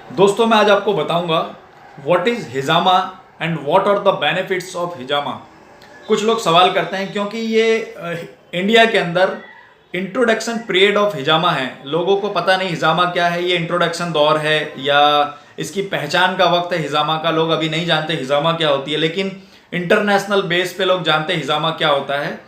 दोस्तों मैं आज आपको बताऊंगा व्हाट इज़ हिजामा and what are the benefits of हिजामा। कुछ लोग सवाल करते हैं क्योंकि ये इंडिया के अंदर इंट्रोडक्शन पीरियड ऑफ हिजामा है। लोगों को पता नहीं हिजामा क्या है, ये इंट्रोडक्शन दौर है या इसकी पहचान का वक्त है हिजामा का। लोग अभी नहीं जानते हिजामा क्या होती है, लेकिन इंटरनेशनल बेस पे लोग जानते हैं हिजामा क्या होता है।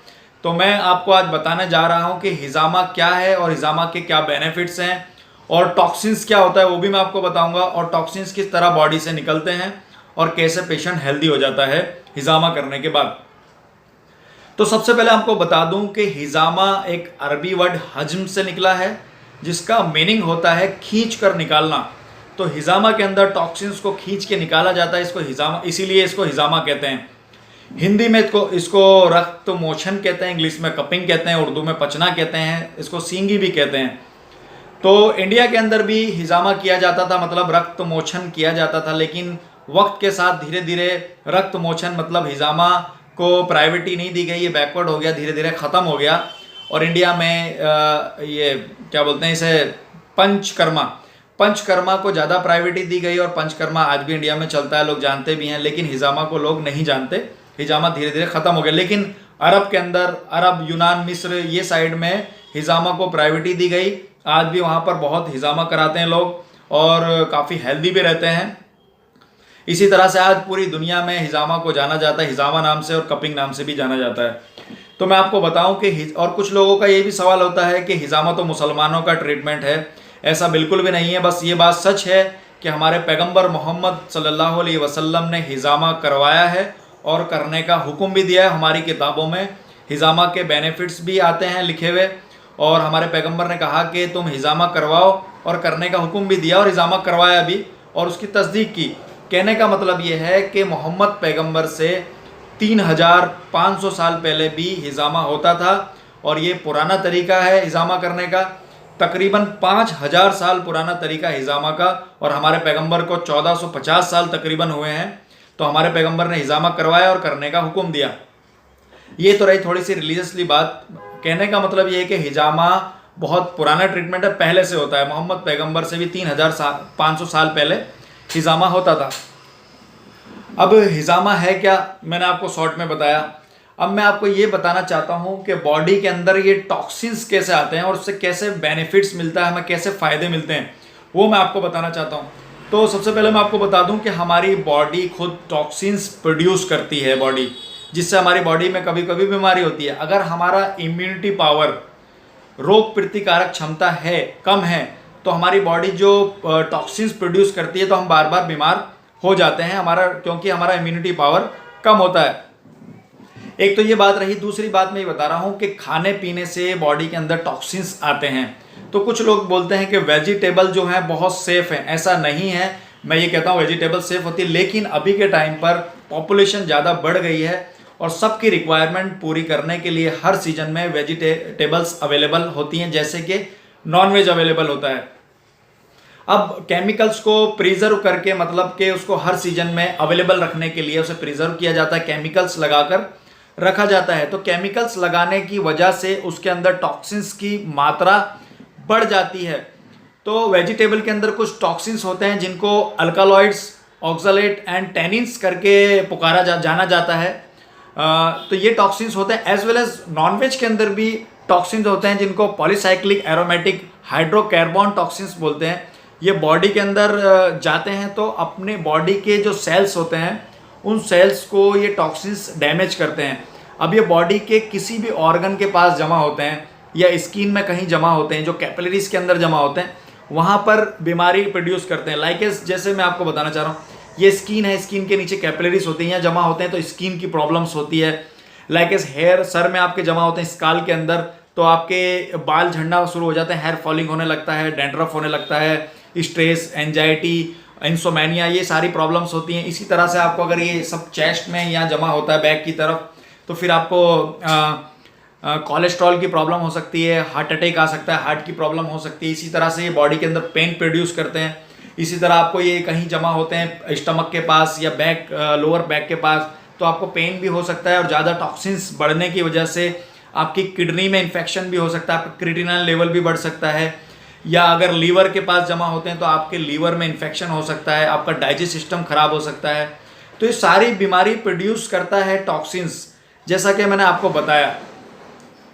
तो मैं आपको आज बताने जा रहा हूँ कि हिजामा क्या है और हिजामा के क्या बेनिफिट्स हैं और टॉक्सिन्स क्या होता है वो भी मैं आपको बताऊंगा, और टॉक्सिन्स किस तरह बॉडी से निकलते हैं और कैसे पेशेंट हेल्दी हो जाता है हिजामा करने के बाद। तो सबसे पहले आपको बता दूं कि हिजामा एक अरबी वर्ड हज्म से निकला है, जिसका मीनिंग होता है खींच कर निकालना। तो हिजामा के अंदर टॉक्सिन्स को खींच के निकाला जाता है, इसको हिजामा, इसीलिए इसको हिजामा कहते हैं। हिंदी में इसको रक्त मोशन कहते हैं, इंग्लिश में कपिंग कहते हैं, उर्दू में पचना कहते हैं, इसको सींगी भी कहते हैं। तो इंडिया के अंदर भी हिजामा किया जाता था, मतलब रक्त मोचन किया जाता था, लेकिन वक्त के साथ धीरे धीरे रक्त मोचन मतलब हिजामा को प्रायोरिटी नहीं दी गई, ये बैकवर्ड हो गया, धीरे धीरे ख़त्म हो गया। और इंडिया में ये क्या बोलते हैं इसे, पंचकर्मा को ज़्यादा प्रायोरिटी दी गई, और पंचकर्मा आज भी इंडिया में चलता है, लोग जानते भी हैं, लेकिन हिजामा को लोग नहीं जानते। हिजामा धीरे धीरे ख़त्म हो गया, लेकिन अरब के अंदर, अरब, यूनान, मिस्र ये साइड में हिजामा को प्रायोरिटी दी गई। आज भी वहाँ पर बहुत हिजामा कराते हैं लोग और काफ़ी हेल्दी भी रहते हैं। इसी तरह से आज पूरी दुनिया में हिजामा को जाना जाता है, हिजामा नाम से और कपिंग नाम से भी जाना जाता है। तो मैं आपको बताऊं कि और कुछ लोगों का ये भी सवाल होता है कि हिजामा तो मुसलमानों का ट्रीटमेंट है। ऐसा बिल्कुल भी नहीं है। बस ये बात सच है कि हमारे पैगंबर मोहम्मद सल्लल्लाहु अलैहि वसल्लम ने हिजामा करवाया है और करने का हुक्म भी दिया है। हमारी किताबों में हिजामा के बेनिफिट्स भी आते हैं लिखे हुए, और हमारे पैगंबर ने कहा कि तुम हिजामा करवाओ, और करने का हुक्म भी दिया और हिजामा करवाया भी और उसकी तस्दीक की। कहने का मतलब ये है कि मोहम्मद पैगंबर से 3500 साल पहले भी हिजामा होता था, और ये पुराना तरीका है हिजामा करने का। तकरीबन 5000 साल पुराना तरीका हिजामा का, और हमारे पैगंबर को 1450 साल तकरीबन हुए हैं। तो हमारे पैगंबर ने हिजामा करवाया और करने का हुक्म दिया। ये तो रही थोड़ी सी रिलीजियसली बात। कहने का मतलब ये है कि हिजामा बहुत पुराना ट्रीटमेंट है, पहले से होता है। मोहम्मद पैगंबर से भी 3500 साल पहले हिजामा होता था। अब हिजामा है क्या, मैंने आपको शॉर्ट में बताया। अब मैं आपको ये बताना चाहता हूँ कि बॉडी के अंदर ये टॉक्सिन्स कैसे आते हैं और उससे कैसे बेनिफिट्स मिलता है, हमें कैसे फ़ायदे मिलते हैं, वो मैं आपको बताना चाहता हूँ। तो सबसे पहले मैं आपको बता दूँ कि हमारी बॉडी खुद टॉक्सिन्स प्रोड्यूस करती है बॉडी, जिससे हमारी बॉडी में कभी कभी बीमारी होती है। अगर हमारा इम्यूनिटी पावर, रोग प्रतिकारक क्षमता है, कम है, तो हमारी बॉडी जो टॉक्सिन्स प्रोड्यूस करती है तो हम बार बार बीमार हो जाते हैं, क्योंकि हमारा इम्यूनिटी पावर कम होता है। एक तो ये बात रही। दूसरी बात मैं ये बता रहा हूँ कि खाने पीने से बॉडी के अंदर टॉक्सिन्स आते हैं। तो कुछ लोग बोलते हैं कि वेजिटेबल जो है बहुत सेफ है। ऐसा नहीं है। मैं ये कहता हूँ वेजिटेबल सेफ होती है, लेकिन अभी के टाइम पर पॉपुलेशन ज़्यादा बढ़ गई है और सबकी रिक्वायरमेंट पूरी करने के लिए हर सीजन में वेजिटेबल्स अवेलेबल होती हैं, जैसे कि नॉनवेज अवेलेबल होता है। अब केमिकल्स को प्रिजर्व करके, मतलब कि उसको हर सीजन में अवेलेबल रखने के लिए उसे प्रिजर्व किया जाता है, केमिकल्स लगाकर रखा जाता है। तो केमिकल्स लगाने की वजह से उसके अंदर टॉक्सिन्स की मात्रा बढ़ जाती है। तो वेजिटेबल के अंदर कुछ टॉक्सिन्स होते हैं जिनको अल्कालॉइड्स, ऑक्सलेट एंड टेनिन्स करके पुकारा जाना जाता है। तो ये टॉक्सिन्स होते हैं। एज वेल एज नॉनवेज के अंदर भी टॉक्सिन्स होते हैं जिनको पॉलीसाइक्लिक एरोमेटिक हाइड्रोकार्बन टॉक्सिन्स बोलते हैं। ये बॉडी के अंदर जाते हैं तो अपने बॉडी के जो सेल्स होते हैं उन सेल्स को ये टॉक्सिन्स डैमेज करते हैं। अब ये बॉडी के किसी भी ऑर्गन के पास जमा होते हैं या स्किन में कहीं जमा होते हैं, जो कैपिलरीज के अंदर जमा होते हैं, वहाँ पर बीमारी प्रोड्यूस करते हैं। लाइक जैसे मैं आपको बताना चाह रहा हूँ, ये स्किन है, स्किन के नीचे कैपिलरीज होती हैं, यहाँ जमा होते हैं तो स्किन की प्रॉब्लम्स होती है। लाइक हेयर सर में आपके जमा होते हैं, स्काल के अंदर, तो आपके बाल झड़ना शुरू हो जाते हैं, हेयर फॉलिंग होने लगता है, डैंड्रफ होने लगता है, स्ट्रेस, एंजाइटी, इंसोमेनिया, ये सारी प्रॉब्लम्स होती हैं। इसी तरह से आपको अगर ये सब चेस्ट में यहाँ जमा होता है बैक की तरफ, तो फिर आपको कोलेस्ट्रॉल की प्रॉब्लम हो सकती है, हार्ट अटैक आ सकता है, हार्ट की प्रॉब्लम हो सकती है। इसी तरह से ये बॉडी के अंदर पेन प्रोड्यूस करते हैं। इसी तरह आपको ये कहीं जमा होते हैं स्टमक के पास या बैक, लोअर बैक के पास, तो आपको पेन भी हो सकता है। और ज़्यादा टॉक्सिन्स बढ़ने की वजह से आपकी किडनी में इन्फेक्शन भी हो सकता है, आपका क्रिटिनाइन लेवल भी बढ़ सकता है। या अगर लीवर के पास जमा होते हैं तो आपके लीवर में इन्फेक्शन हो सकता है, आपका डाइजेस्ट सिस्टम खराब हो सकता है। तो ये सारी बीमारी प्रोड्यूस करता है टॉक्सिन्स, जैसा कि मैंने आपको बताया।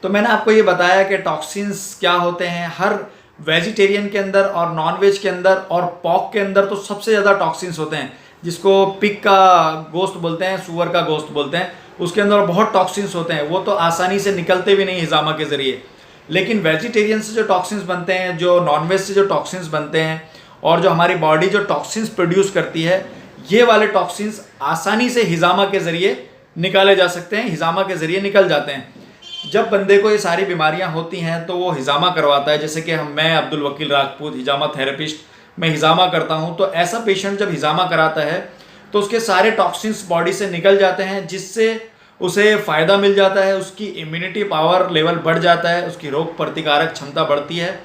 तो मैंने आपको ये बताया कि टॉक्सिन्स क्या होते हैं। हर वेजिटेरियन के अंदर और नॉन वेज के अंदर और पॉक के अंदर तो सबसे ज़्यादा टॉक्सिन्स होते हैं, जिसको पिग का गोश्त बोलते हैं, सुअर का गोश्त बोलते हैं, उसके अंदर बहुत टॉक्सिन्स होते हैं। वो तो आसानी से निकलते भी नहीं हिजामा के ज़रिए। लेकिन वेजिटेरियन से जो टॉक्सिन्स बनते हैं, जो नॉन वेज से जो टॉक्सिन्स बनते हैं, और जो हमारी बॉडी जो टॉक्सिन्स प्रोड्यूस करती है, ये वाले टॉक्सिन्स आसानी से हिजामा के ज़रिए निकाले जा सकते हैं, हिजामा के ज़रिए निकल जाते हैं। जब बंदे को ये सारी बीमारियां होती हैं तो वो हिजामा करवाता है। जैसे कि मैं अब्दुल वकील राजपूत, हिजामा थेरेपिस्ट, मैं हिजामा करता हूं। तो ऐसा पेशेंट जब हिजामा कराता है तो उसके सारे टॉक्सिन्स बॉडी से निकल जाते हैं, जिससे उसे फ़ायदा मिल जाता है, उसकी इम्यूनिटी पावर लेवल बढ़ जाता है, उसकी रोग प्रतिकारक क्षमता बढ़ती है।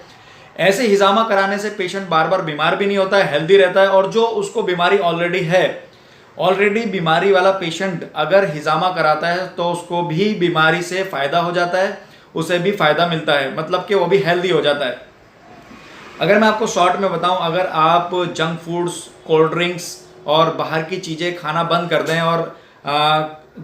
ऐसे हिजामा कराने से पेशेंट बार बार बीमार भी नहीं होता है, हेल्दी रहता है। और जो उसको बीमारी ऑलरेडी बीमारी वाला पेशेंट अगर हिजामा कराता है तो उसको भी बीमारी से फ़ायदा हो जाता है, उसे भी फ़ायदा मिलता है, मतलब कि वो भी हेल्दी हो जाता है। अगर मैं आपको शॉर्ट में बताऊं, अगर आप जंक फूड्स, कोल्ड ड्रिंक्स और बाहर की चीज़ें खाना बंद कर दें, और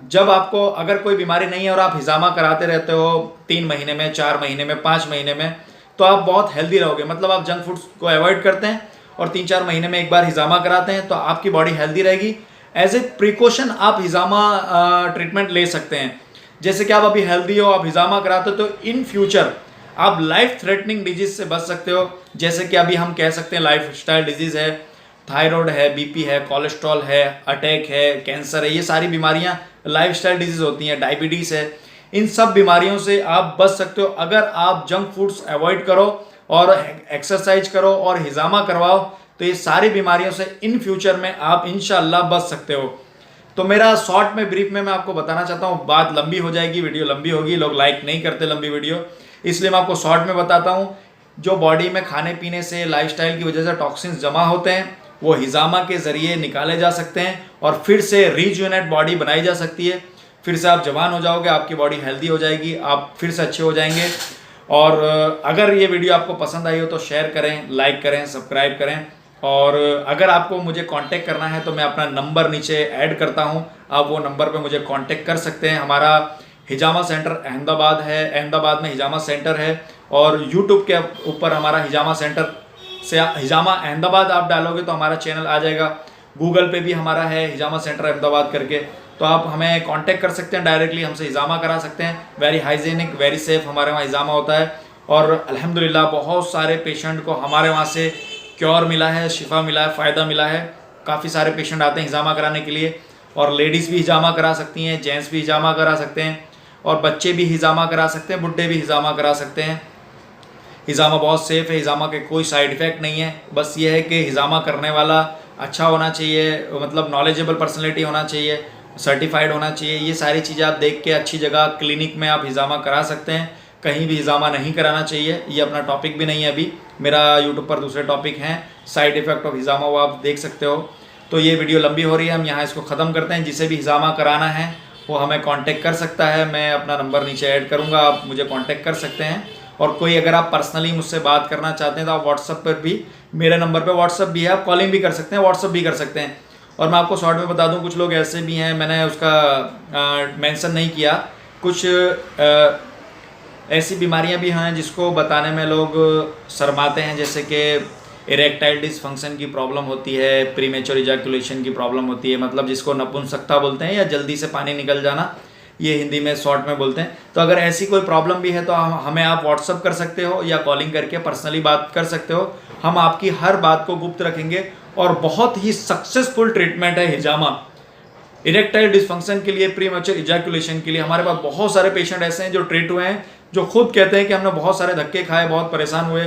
जब आपको अगर कोई बीमारी नहीं है और आप हिजामा कराते रहते हो 3 महीने में, 4 महीने में, 5 महीने में, तो आप बहुत हेल्दी रहोगे। मतलब आप जंक फूड्स को अवॉइड करते हैं और 3-4 महीने में एक बार हिजामा कराते हैं तो आपकी बॉडी हेल्दी रहेगी। एज ए प्रिकॉशन आप हिजामा ट्रीटमेंट ले सकते हैं। जैसे कि आप अभी हेल्दी हो, आप हिजामा कराते हो, तो इन फ्यूचर आप लाइफ थ्रेटनिंग डिजीज से बच सकते हो। जैसे कि अभी हम कह सकते हैं लाइफ स्टाइल डिजीज़ है, थायराइड है, बीपी है, कोलेस्ट्रॉल है, अटैक है, कैंसर है, ये सारी बीमारियां लाइफ स्टाइल डिजीज होती हैं, डायबिटीज़ है। इन सब बीमारियों से आप बच सकते हो अगर आप जंक फूड्स अवॉइड करो और एक्सरसाइज करो और हिजामा करवाओ, तो ये सारी बीमारियों से इन फ्यूचर में आप इंशाल्लाह बच सकते हो। तो मेरा शॉर्ट में, ब्रीफ में मैं आपको बताना चाहता हूँ, बात लंबी हो जाएगी, वीडियो लंबी होगी, लोग लाइक नहीं करते लंबी वीडियो, इसलिए मैं आपको शॉर्ट में बताता हूँ। जो बॉडी में खाने पीने से, लाइफस्टाइल की वजह से टॉक्सिन्स जमा होते हैं, वो हिजामा के ज़रिए निकाले जा सकते हैं और फिर से रीजुनेट बॉडी बनाई जा सकती है। फिर से आप जवान हो जाओगे, आपकी बॉडी हेल्दी हो जाएगी, आप फिर से अच्छे हो जाएंगे। और अगर ये वीडियो आपको पसंद आई हो तो शेयर करें, लाइक करें, सब्सक्राइब करें। और अगर आपको मुझे कांटेक्ट करना है तो मैं अपना नंबर नीचे ऐड करता हूं, आप वो नंबर पे मुझे कांटेक्ट कर सकते हैं। हमारा हिजामा सेंटर अहमदाबाद है, अहमदाबाद में हिजामा सेंटर है, और यूट्यूब के ऊपर हमारा हिजामा सेंटर से हिजामा अहमदाबाद आप डालोगे तो हमारा चैनल आ जाएगा। गूगल पे भी हमारा है हिजामा सेंटर अहमदाबाद करके, तो आप हमें कांटेक्ट कर सकते हैं, डायरेक्टली हमसे हिजामा करा सकते हैं। वेरी हाइजीनिक, वेरी सेफ हमारे वहाँ हिजामा होता है। और अल्हम्दुलिल्लाह बहुत सारे पेशेंट को हमारे वहाँ से क्योर मिला है, शिफा मिला है, फ़ायदा मिला है। काफ़ी सारे पेशेंट आते हैं हिजामा कराने के लिए, और लेडीज़ भी हिजामा करा सकती हैं, जेंट्स भी हिजामा करा सकते हैं, और बच्चे भी हिजामा करा सकते हैं, बुढ़े भी हिजामा करा सकते हैं। हिजामा बहुत सेफ़ है, हिजामा के कोई साइड इफ़ेक्ट नहीं है। बस ये है कि हिजामा करने वाला अच्छा होना चाहिए, मतलब नॉलेजेबल पर्सनैलिटी होना चाहिए, सर्टिफाइड होना चाहिए। ये सारी चीज़ें आप देख के अच्छी जगह क्लिनिक में आप हिजामा करा सकते हैं। कहीं भी हिजामा नहीं कराना चाहिए, ये अपना टॉपिक भी नहीं है। अभी मेरा यूट्यूब पर दूसरे टॉपिक हैं, साइड इफ़ेक्ट ऑफ हिजामा, वो आप देख सकते हो। तो ये वीडियो लंबी हो रही है, हम यहाँ इसको ख़त्म करते हैं। जिसे भी हिजामा कराना है वो हमें कांटेक्ट कर सकता है, मैं अपना नंबर नीचे ऐड करूँगा, आप मुझे कांटेक्ट कर सकते हैं। और कोई अगर आप पर्सनली मुझसे बात करना चाहते हैं तो आप व्हाट्सअप पर भी, मेरे नंबर पर व्हाट्सअप भी है, आप कॉलिंग भी कर सकते हैं, व्हाट्सअप भी कर सकते हैं। और मैं आपको शॉर्ट में बता दूं, कुछ लोग ऐसे भी हैं, मैंने उसका मेंशन नहीं किया, कुछ ऐसी बीमारियां भी हैं जिसको बताने में लोग शर्माते हैं। जैसे कि इरेक्टाइल डिसफंक्शन की प्रॉब्लम होती है, प्रीमेच्योर इजैकुलेशन की प्रॉब्लम होती है, मतलब जिसको नपुंसकता बोलते हैं या जल्दी से पानी निकल जाना, ये हिंदी में शॉर्ट में बोलते हैं। तो अगर ऐसी कोई प्रॉब्लम भी है तो हमें आप व्हाट्सअप कर सकते हो या कॉलिंग करके पर्सनली बात कर सकते हो। हम आपकी हर बात को गुप्त रखेंगे। और बहुत ही सक्सेसफुल ट्रीटमेंट है हिजामा, इरेक्टाइल डिसफंक्शन के लिए, प्रीमेच्योर इजैकुलेशन के लिए। हमारे पास बहुत सारे पेशेंट ऐसे हैं जो ट्रीट हुए हैं, जो खुद कहते हैं कि हमने बहुत सारे धक्के खाए, बहुत परेशान हुए,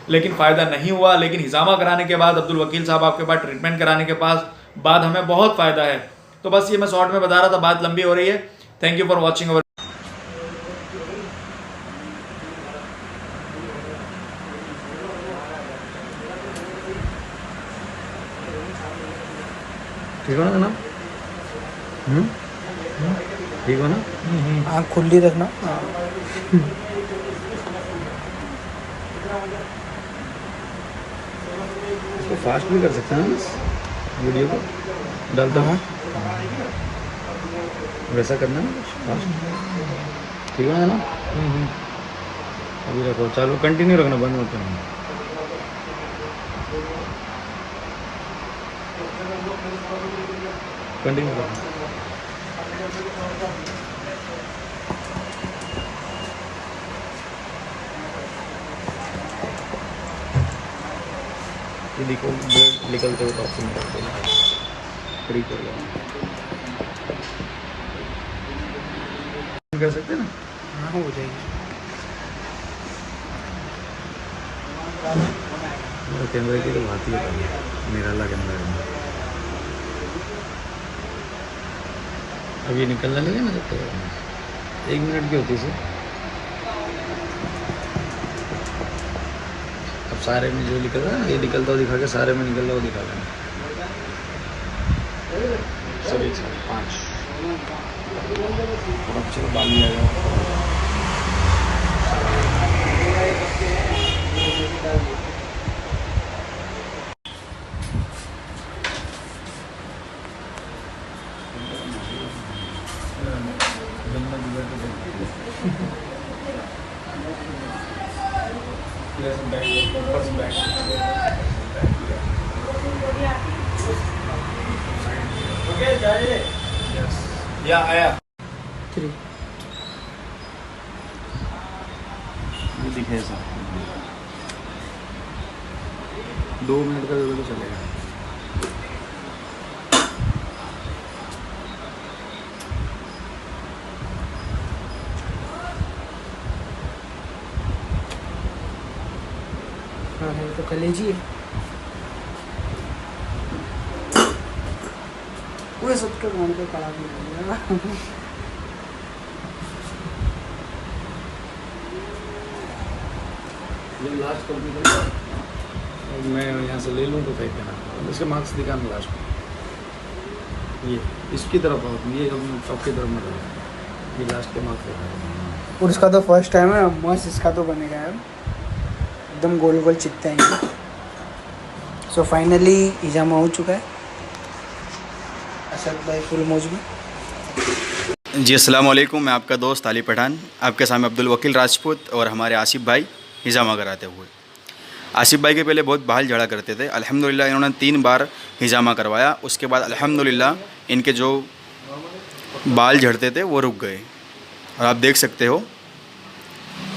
लेकिन फ़ायदा नहीं हुआ। लेकिन हिजामा कराने के बाद, अब्दुल वकील साहब आपके पास ट्रीटमेंट कराने के बाद हमें बहुत फ़ायदा है। तो बस ये मैं शॉर्ट में बता रहा था, बात लंबी हो रही है। Thank you for watching our. ठीक हो ना जनाब? ठीक हो ना? आँख खुली रखना। इसको फास्ट भी कर सकते हैं ना, वीडियो को डालता हूँ वैसा करना है फास्ट, ठीक है ना। अभी रखो, चालू कंटिन्यू रखना, बंद मत करना। कंटिन्यू रखना। ये देखो ब्लड निकलते हुए टॉप से निकलते हैं, फ्री कर लो, कर सकते हैं ना। हाँ हो जाएगी। मेरा कैमरे की तो बात ही है, मेरा अलग कैमरा है। अभी निकलना नहीं है ना, जब तक 1 मिनट की होती है सर। अब सारे में जो निकल रहा है ना, ये निकलता हुआ दिखा के सारे में निकल रहा हुआ दिखा लेना, सभी 5। अब चलो बाली आ जाओ। या आया 3 ये दिखे सर, 2 मिनट का तो चलेगा। हाँ है तो कलेजी है। पूरे सबके मान के खड़ा भी है। ये लास्ट कंप्यूटर मैं यहाँ से ले लूँ तो फेंक देना, इसके मार्क्स दिखाना लास्ट में। ये इसकी तरफ आओ, ये हम टॉप की तरफ मत आओ, ये लास्ट के मार्क्स दिखाना। और इसका तो फर्स्ट टाइम है, मस्त इसका तो बनेगा यार, एकदम गोल गोल चित्ते हैं। सो फाइनली हिजामा हो चुका है असद भाई फुल मौज में। जी अस्सलाम वालेकुम, मैं आपका दोस्त अली पठान, आपके सामने अब्दुल वकील राजपूत और हमारे आसिफ भाई हिजामा कराते हुए। आसिफ भाई के पहले बहुत बाल झड़ा करते थे, अल्हम्दुलिल्लाह इन्होंने 3 बार हिजामा करवाया, उसके बाद अल्हम्दुलिल्लाह इनके जो बाल झड़ते थे वो रुक गए, और आप देख सकते हो।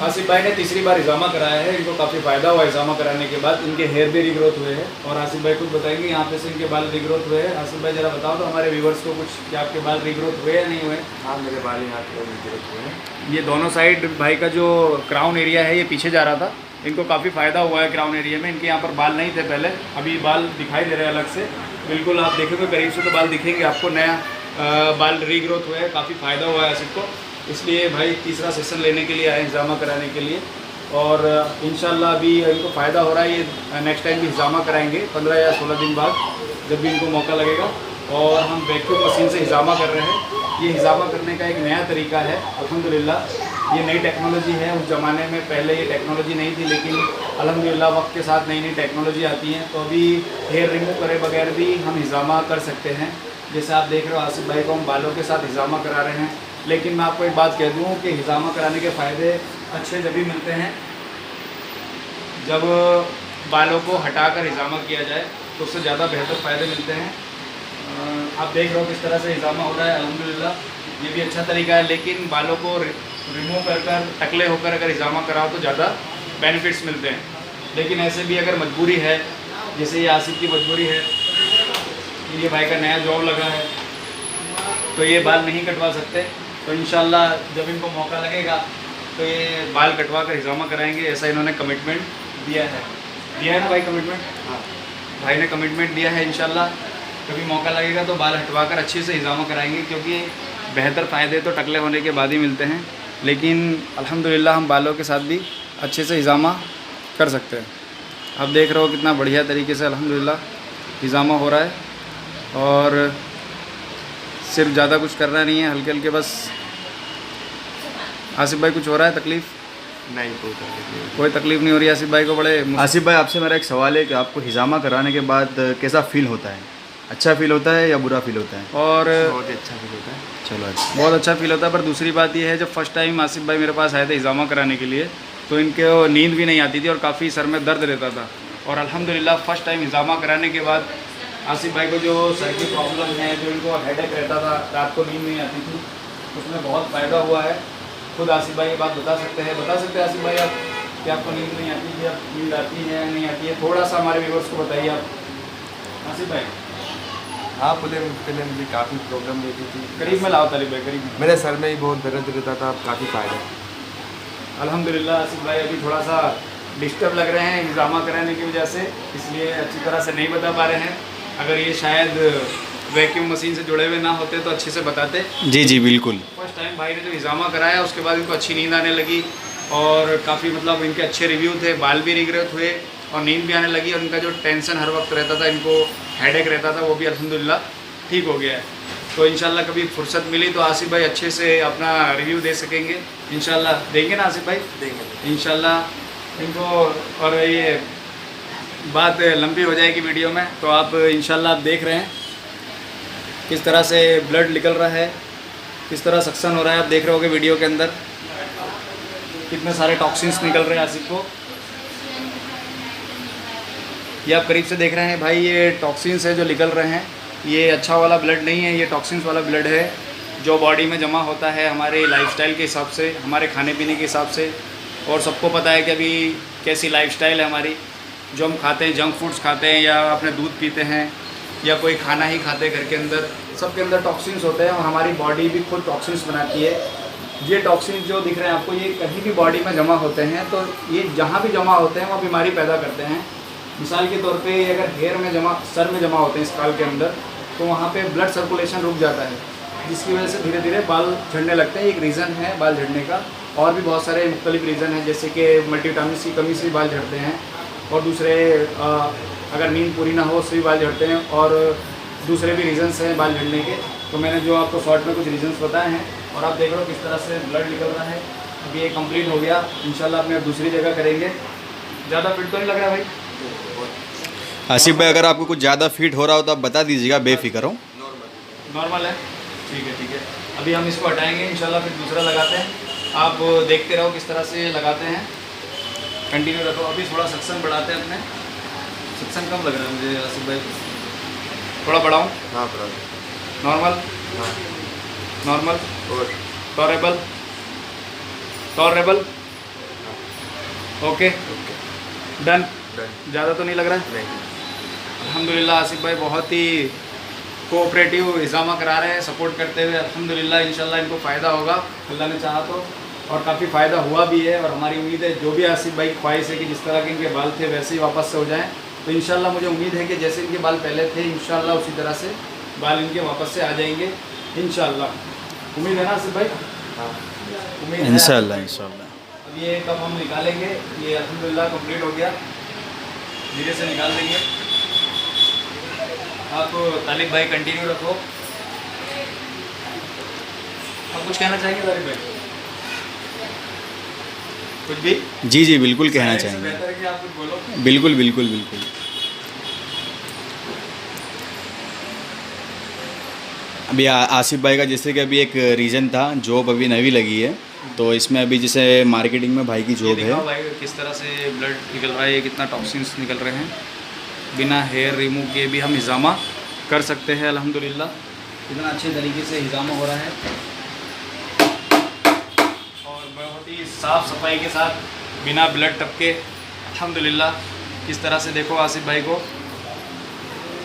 आसिफ भाई ने तीसरी बार हिजामा कराया है, इनको काफ़ी फ़ायदा हुआ हिजामा कराने के बाद, इनके हेयर भी रिग्रोथ हुए हैं। और आसिफ भाई कुछ बताएंगे यहाँ पे से इनके बाल रिग्रोथ हुए हैं। आसिफ भाई जरा बताओ तो हमारे व्यूवर्स को कुछ, कि आपके बाल रिग्रोथ हुए या नहीं हुए? हाँ मेरे बाल यहाँ पे रिग्रोथ हुए हैं। ये दोनों साइड भाई का जो क्राउन एरिया है ये पीछे जा रहा था, इनको काफ़ी फ़ायदा हुआ है क्राउन एरिया में। इनके यहाँ पर बाल नहीं थे पहले, अभी बाल दिखाई दे रहे हैं अलग से, बिल्कुल आप देखोगे करीब से तो बाल दिखेंगे आपको, नया बाल रिग्रोथ हुए हैं, काफ़ी फ़ायदा हुआ है आसिफ को। इसलिए भाई तीसरा सेशन लेने के लिए आए हिजामा कराने के लिए, और इंशाल्लाह अभी इनको फ़ायदा हो रहा है। ये नेक्स्ट टाइम भी हिजामा कराएंगे 15 या 16 दिन बाद, जब भी इनको मौका लगेगा। और हम वैक्यूम मशीन से हिजामा कर रहे हैं। ये हिजामा करने का एक नया तरीका है, अल्हम्दुलिल्लाह ये नई टेक्नोलॉजी है। उस ज़माने में पहले ये टेक्नोलॉजी नहीं थी, लेकिन अल्हम्दुलिल्लाह वक्त के साथ नई नई टेक्नोलॉजी आती हैं, तो अभी हेयर रिमूव करे बगैर भी हम हिजामा कर सकते हैं। जैसे आप देख रहे हो आसिफ भाई को हम बालों के साथ हिजामा करा रहे हैं। लेकिन मैं आपको एक बात कह दूं कि हिजामा कराने के फ़ायदे अच्छे जब भी मिलते हैं जब बालों को हटाकर हिजामा किया जाए, तो उससे ज़्यादा बेहतर फ़ायदे मिलते हैं। आप देख रहे हो किस तरह से हिजामा हो रहा है, अल्हम्दुलिल्लाह ये भी अच्छा तरीका है। लेकिन बालों को रिमूव कर टकले होकर अगर हिजामा कराओ तो ज़्यादा बेनिफिट्स मिलते हैं। लेकिन ऐसे भी अगर मजबूरी है, जैसे ये आसिफ की मजबूरी है, ये भाई का नया जॉब लगा है, तो ये बाल नहीं कटवा सकते, तो इंशाल्लाह जब इनको मौका लगेगा तो ये बाल कटवा कर हिजामा कराएंगे, ऐसा इन्होंने कमिटमेंट दिया है ना भाई, कमिटमेंट। हाँ भाई ने कमिटमेंट दिया है, इंशाल्लाह कभी मौका लगेगा तो बाल हटवा कर अच्छे से हिजामा कराएंगे, क्योंकि बेहतर फ़ायदे तो टकले होने के बाद ही मिलते हैं। लेकिन अल्हम्दुलिल्लाह हम बालों के साथ भी अच्छे से हिजामा कर सकते हैं। आप देख रहे हो कितना बढ़िया तरीके से अल्हम्दुलिल्लाह हिजामा हो रहा है, और सिर्फ ज़्यादा कुछ करना नहीं है, हल्के हल्के बस। आसिफ भाई कुछ हो रहा है तकलीफ़? नहीं, कोई तकलीफ नहीं होती। कोई तकलीफ नहीं हो रही है आसिफ भाई को? बड़े आसिफ भाई आपसे मेरा एक सवाल है कि आपको हिजामा कराने के बाद कैसा फील होता है? अच्छा फील होता है या बुरा फील होता है? और बहुत ही अच्छा फील होता है। चलो अच्छा। बहुत अच्छा फील होता है। पर दूसरी बात ये है, जब फर्स्ट टाइम आसिफ भाई मेरे पास आए थे हिजामा कराने के लिए, तो इनके नींद भी नहीं आती थी और काफ़ी सर में दर्द रहता था। और अल्हम्दुलिल्लाह फर्स्ट टाइम हिजामा कराने के बाद आसिफ भाई को जो सर की प्रॉब्लम है, जो इनको हेडेक रहता था, रात को नींद नहीं आती थी, उसमें बहुत फ़ायदा हुआ है। खुद आसिफ भाई ये बात बता सकते हैं आसिफ भाई आप कि आपको नींद नहीं आती थी, अब नींद आती है नहीं आती है? थोड़ा सा हमारे व्यूअर्स को बताइए आप आसिफ भाई। हाँ, पहले मुझे काफ़ी प्रॉब्लम रहती थी। करीब में लाओ तालिब भाई, करीब में। मेरे सर में ही बहुत दर्द रहता था, अब काफ़ी फ़ायदा। अल्हम्दुलिल्लाह आसिफ भाई अभी थोड़ा सा डिस्टर्ब लग रहे हैं हिजामा कराने की वजह से, इसलिए अच्छी तरह से नहीं बता पा रहे हैं। अगर ये शायद वैक्यूम मशीन से जुड़े हुए ना होते तो अच्छे से बताते। जी जी बिल्कुल। फर्स्ट टाइम भाई ने जो हिजामा कराया उसके बाद इनको अच्छी नींद आने लगी और काफ़ी मतलब इनके अच्छे रिव्यू थे, बाल भी रिग्रेट हुए और नींद भी आने लगी। और इनका जो टेंशन हर वक्त रहता था, इनको हेडेक रहता था, वो भी अल्हम्दुलिल्लाह ठीक हो गया है। तो इंशाल्लाह कभी फुर्सत मिली तो आसिफ भाई अच्छे से अपना रिव्यू दे सकेंगे। इंशाल्लाह देंगे ना आसिफ भाई? देंगे इंशाल्लाह इनको। और ये बात लंबी हो जाएगी वीडियो में, तो आप इंशाल्लाह आप देख रहे हैं किस तरह से ब्लड निकल रहा है, किस तरह सक्शन हो रहा है। आप देख रहे होगे वीडियो के अंदर कितने सारे टॉक्सिन्स निकल रहे हैं आसिफ को। ये आप करीब से देख रहे हैं भाई, ये टॉक्सिन्स है जो निकल रहे हैं। ये अच्छा वाला ब्लड नहीं है, ये टॉक्सिन्स वाला ब्लड है जो बॉडी में जमा होता है हमारे लाइफस्टाइल के हिसाब से, हमारे खाने पीने के हिसाब से। और सबको पता है कि अभी कैसी लाइफस्टाइल है हमारी, जो हम खाते हैं, जंक फूड्स खाते हैं या अपने दूध पीते हैं या कोई खाना ही खाते हैं घर के अंदर, सबके अंदर टॉक्सिन्स होते हैं और हमारी बॉडी भी खुद टॉक्सिन्स बनाती है। ये टॉक्सिन्स जो दिख रहे हैं आपको, ये कहीं भी बॉडी में जमा होते हैं तो ये जहाँ भी जमा होते हैं वहाँ बीमारी पैदा करते हैं। मिसाल के तौर पे अगर हेयर में जमा, सर में जमा होते हैं स्काल के अंदर, तो वहाँ पे ब्लड सर्कुलेशन रुक जाता है, जिसकी वजह से धीरे धीरे बाल झड़ने लगते हैं। एक रीज़न है बाल झड़ने का, और भी बहुत सारे मुख्तलिफ रीज़न हैं, जैसे कि मल्टीविटामिन की कमी से भी बाल झड़ते हैं, और दूसरे अगर नींद पूरी ना हो उससे भी बाल झड़ते हैं, और दूसरे भी रीज़न्स हैं बाल झड़ने के। तो मैंने जो आपको शॉर्ट में कुछ रीज़न्स बताए हैं, और आप देख रहे हो किस तरह से ब्लड निकल रहा है। अभी ये कंप्लीट हो गया, इंशाल्लाह अपने दूसरी जगह करेंगे। ज़्यादा फिट तो नहीं लग रहा भाई? आसिफ भाई अगर आपको कुछ ज़्यादा फिट हो रहा हो तो आप बता दीजिएगा, बेफिक्र हो। नॉर्मल है, ठीक है ठीक है। अभी हम इसको हटाएंगे इंशाल्लाह, फिर दूसरा लगाते हैं। आप देखते रहो किस तरह से लगाते हैं, कंटिन्यू रखो। अभी थोड़ा सक्शन बढ़ाते हैं अपने। सक्शन कम लग रहा है मुझे आसिफ भाई, थोड़ा बढ़ाऊँ? हाँ, बराबर। नॉर्मल, हाँ, नॉर्मल, और टॉरेबल, टॉरेबल, ओके डन। ज़्यादा तो नहीं लग रहा है? नहीं। अल्हम्दुलिल्लाह आसिफ भाई बहुत ही कोऑपरेटिव हिजामा करा रहे हैं, सपोर्ट करते हुए। अल्हम्दुलिल्लाह इंशाल्लाह इनको फ़ायदा होगा, अल्लाह ने चाहा तो, और काफ़ी फ़ायदा हुआ भी है। और हमारी उम्मीद है जो भी आसिफ भाई की ख्वाहिश है कि जिस तरह के इनके बाल थे वैसे ही वापस से हो जाएं, तो इंशाल्लाह मुझे उम्मीद है कि जैसे इनके बाल पहले थे इंशाल्लाह उसी तरह से बाल इनके वापस से आ जाएंगे इंशाल्लाह। उम्मीद है ना आसिफ भाई? हाँ, उम्मीद है। इंशाल्लाह इंशाल्लाह। अब ये कब हम निकालेंगे, ये अल्हम्दुलिल्लाह कंप्लीट हो गया, धीरे से निकाल देंगे। आप तालिब भाई कंटिन्यू रखो। आप कुछ कहना चाहेंगे तालिब भाई? कुछ भी? जी जी बिल्कुल कहना इससे चाहेंगे, बेहतर है कि आप कुछ बोलो। बिल्कुल बिल्कुल बिल्कुल। अभी आसिफ भाई का जैसे कि अभी एक रीज़न था, जॉब अभी नवी लगी है, तो इसमें अभी जैसे मार्केटिंग में भाई की ये जॉब है। दिखाओ भाई किस तरह से ब्लड निकल रहा है, ये कितना टॉक्सिन्स निकल रहे हैं। बिना हेयर रिमूव किए भी हम हिजामा कर सकते हैं अल्हम्दुलिल्लाह। इतना अच्छे तरीके से हिजामा हो रहा है और बहुत ही साफ़ सफाई के साथ, बिना ब्लड टपके अल्हम्दुलिल्लाह। किस तरह से देखो आसिफ भाई को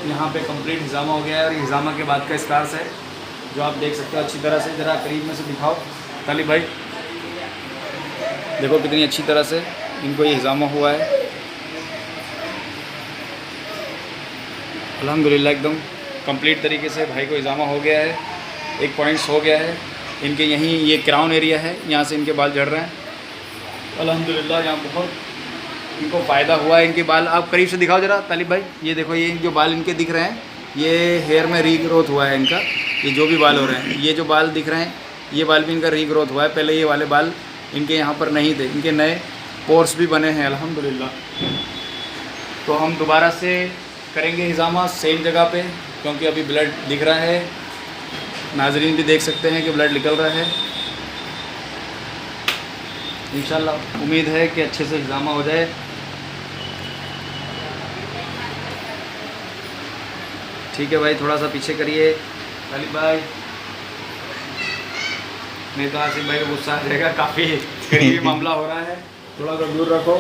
यहाँ पे कंप्लीट हिजामा हो गया है, और ये हिजामा के बाद का स्कार्स है जो आप देख सकते हो अच्छी तरह से। ज़रा करीब में से दिखाओ तालिब भाई, देखो कितनी अच्छी तरह से इनको ये हिजामा हुआ है अल्हम्दुलिल्लाह। एकदम कंप्लीट तरीके से भाई को हिजामा हो गया है, एक पॉइंट्स हो गया है। इनके यहीं ये क्राउन एरिया है, यहाँ से इनके बाल झड़ रहे हैं अल्हम्दुलिल्लाह। यहाँ बहुत इनको फ़ायदा हुआ है। इनके बाल आप करीब से दिखाओ ज़रा तालिब भाई, ये देखो ये जो बाल इनके दिख रहे हैं, ये हेयर में रीग्रोथ हुआ है इनका। ये जो भी बाल हो रहे हैं, ये जो बाल दिख रहे हैं, ये बाल भी इनका रीग्रोथ हुआ है। पहले ये वाले बाल इनके यहाँ पर नहीं थे, इनके नए पोर्स भी बने हैं अल्हम्दुलिल्लाह। तो हम दोबारा से करेंगे हिजामा सेम जगह पे, क्योंकि अभी ब्लड दिख रहा है, नाजरीन भी देख सकते हैं कि ब्लड निकल रहा है। इंशाल्लाह उम्मीद है कि अच्छे से हिजामा हो जाए। ठीक है भाई, थोड़ा सा पीछे करिए तालिब भाई, नहीं तो आसिफ भाई को गुस्सा आ जाएगा, काफ़ी करीबी मामला हो रहा है, थोड़ा सा दूर रखो।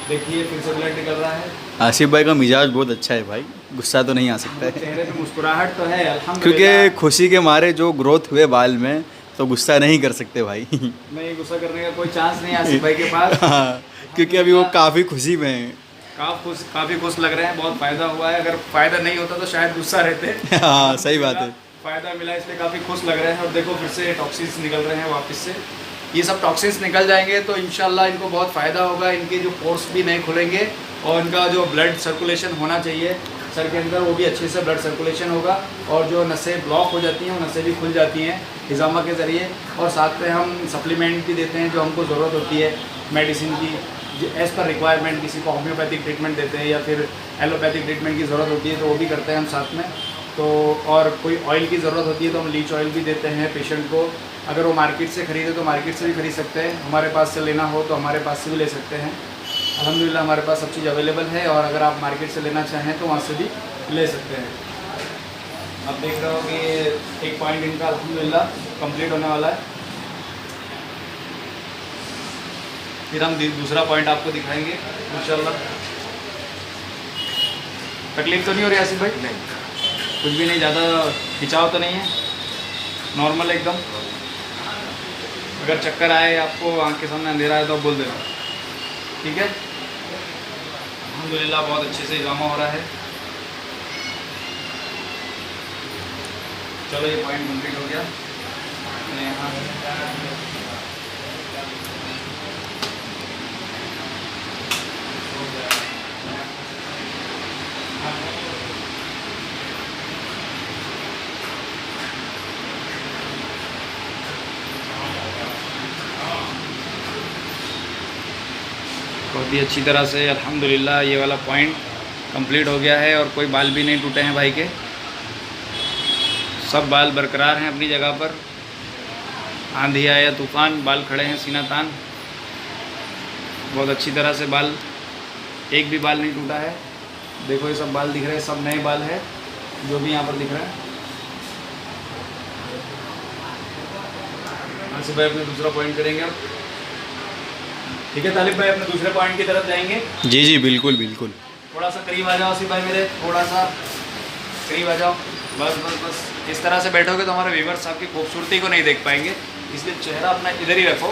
देखिए फिर से ब्लड निकल रहा है। आसिफ भाई का मिजाज बहुत अच्छा है भाई, गुस्सा तो नहीं आ सकता है चेहरे पे मुस्कुराहट तो है अल्हम्दुलिल्लाह। क्योंकि खुशी के मारे जो ग्रोथ हुए बाल में तो गुस्सा नहीं कर सकते भाई। नहीं, गुस्सा करने का कोई चांस नहीं आसिफ भाई के पास। हाँ, क्योंकि अभी वो काफ़ी खुशी में हैं। काफ़ी खुश लग रहे हैं, बहुत फ़ायदा हुआ है। अगर फ़ायदा नहीं होता तो शायद गुस्सा रहते। हाँ सही बात है। फ़ायदा मिला इसलिए काफ़ी खुश लग रहे हैं। और देखो फिर से टॉक्सिन्स निकल रहे हैं वापस से। ये सब टॉक्सिन्स निकल जाएंगे तो इंशाल्लाह इनको बहुत फ़ायदा होगा, इनके जो पोर्स भी नहीं खुलेंगे और इनका जो ब्लड सर्कुलेशन होना चाहिए सर के अंदर वो भी अच्छे से ब्लड सर्कुलेशन होगा, और जो नसें ब्लॉक हो जाती हैं वो नसें भी खुल जाती हैं हिजामा के ज़रिए। और साथ में हम सप्लीमेंट भी देते हैं जो हमको ज़रूरत होती है मेडिसिन की, एज़ पर रिक्वायरमेंट। किसी को होम्योपैथिक ट्रीटमेंट देते हैं या फिर एलोपैथिक ट्रीटमेंट की ज़रूरत होती है तो वो भी करते हैं हम साथ में। तो और कोई ऑयल की ज़रूरत होती है तो हम लीच ऑयल भी देते हैं पेशेंट को। अगर वो मार्केट से ख़रीदे तो मार्केट से भी खरीद सकते हैं, हमारे पास से लेना हो तो हमारे पास से भी ले सकते हैं। अल्हम्दुलिल्लाह हमारे पास सब चीज़ अवेलेबल है, और अगर आप मार्केट से लेना चाहें तो वहाँ से भी ले सकते हैं। आप देख रहे हो कि एक पॉइंट इनका अल्हम्दुलिल्लाह कंप्लीट होने वाला है। फिर हम दूसरा पॉइंट आपको दिखाएंगे इंशाल्लाह। तकलीफ तो नहीं हो रही आसिफ भाई? नहीं, कुछ भी नहीं, ज़्यादा खिंचाव तो नहीं है, नॉर्मल एकदम। अगर चक्कर आए आपको, आँख के सामने अंधेरा है तो आप बोल देना, ठीक है। अल्हम्दुलिल्लाह बहुत अच्छे से हिजामा हो रहा है। चलो ये पॉइंट कंप्लीट हो गया। मैं यहाँ बहुत ही अच्छी तरह से अल्हम्दुलिल्लाह ये वाला पॉइंट कंप्लीट हो गया है, और कोई बाल भी नहीं टूटे हैं भाई के, सब बाल बरकरार हैं अपनी जगह पर। आंधी आया तूफ़ान, बाल खड़े हैं सीना तान, बहुत अच्छी तरह से बाल, एक भी बाल नहीं टूटा है। देखो ये सब बाल दिख रहे हैं, सब नए बाल है जो भी यहाँ पर दिख रहा है। आसिफ भाई अपने दूसरा पॉइंट करेंगे अब, ठीक है। तालिब भाई अपने दूसरे पॉइंट की तरफ जाएंगे। जी जी बिल्कुल बिल्कुल। थोड़ा सा करीब आ जाओ आसिफ भाई मेरे, थोड़ा सा करीब आ जाओ। बस बस बस, इस तरह से बैठोगे तो हमारे व्यूवर्स आपकी खूबसूरती को नहीं देख पाएंगे, इसलिए चेहरा अपना इधर ही रखो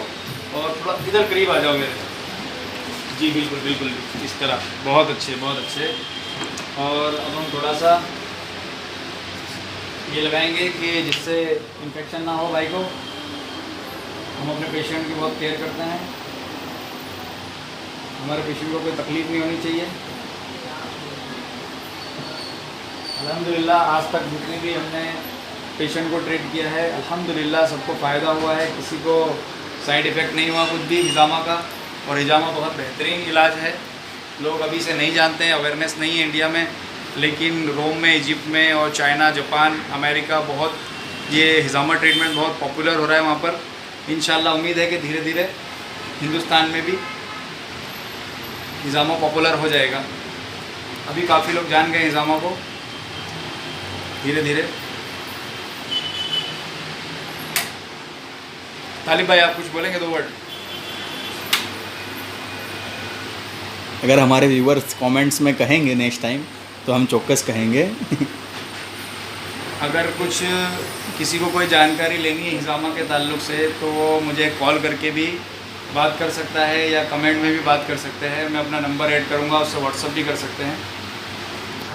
और थोड़ा इधर करीब आ जाओ मेरे। जी बिल्कुल बिल्कुल, इस तरह, बहुत अच्छे बहुत अच्छे। और अब हम थोड़ा सा ये लगाएंगे कि जिससे इन्फेक्शन ना हो भाई को। हम अपने पेशेंट की बहुत केयर करते हैं, हमारे पेशेंट को कोई तकलीफ़ नहीं होनी चाहिए। अल्हम्दुलिल्लाह आज तक जितने भी हमने पेशेंट को ट्रीट किया है अल्हम्दुलिल्लाह सबको फ़ायदा हुआ है, किसी को साइड इफ़ेक्ट नहीं हुआ कुछ भी हिजामा का। और हिजामा बहुत बेहतरीन इलाज है, लोग अभी से नहीं जानते हैं, अवेयरनेस नहीं है इंडिया में, लेकिन रोम में, इजिप्ट में और चाइना, जापान, अमेरिका बहुत ये हिजामा ट्रीटमेंट बहुत पॉपुलर हो रहा है वहाँ पर। इंशाल्लाह उम्मीद है कि धीरे धीरे हिंदुस्तान में भी हिजामा पॉपुलर हो जाएगा। अभी काफ़ी लोग जान गए हिजामा को धीरे धीरे। तालिब भाई आप कुछ बोलेंगे 2 वर्ड? अगर हमारे व्यूवर्स कमेंट्स में कहेंगे नेक्स्ट टाइम तो हम चौकस कहेंगे। अगर कुछ किसी को कोई जानकारी लेनी है हिजामा के ताल्लुक़ से तो वो मुझे कॉल करके भी बात कर सकता है या कमेंट में भी बात कर सकते हैं। मैं अपना नंबर ऐड करूँगा, उससे व्हाट्सअप भी कर सकते हैं।